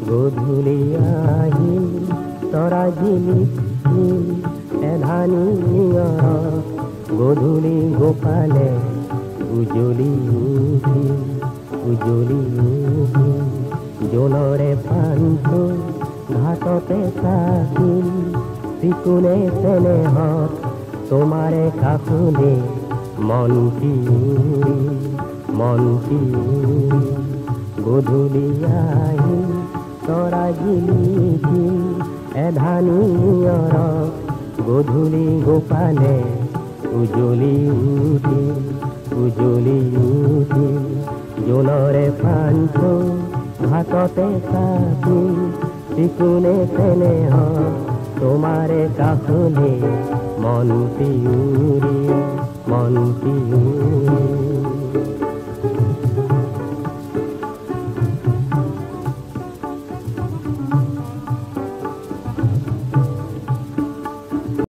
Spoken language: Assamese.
গধূলি আহিল তৰা জিলিকিল এধানি নিয়ৰত গধূলি গোপালে উজলি উঠিল জোনৰে পানটো ঘাটতে চাকিল চিকুনে চেনেহত তোমাৰে কাষলে মনটি উৰি গধূলি আহিল তৰা জিলিকিল এধানি নিয়ৰত গধূলি গোপালে উজলি উঠিল জোনৰে পানটো ঘাটতে চাকিল চিকুনে চেনেহত তোমাৰে কাষলে মনটি উৰি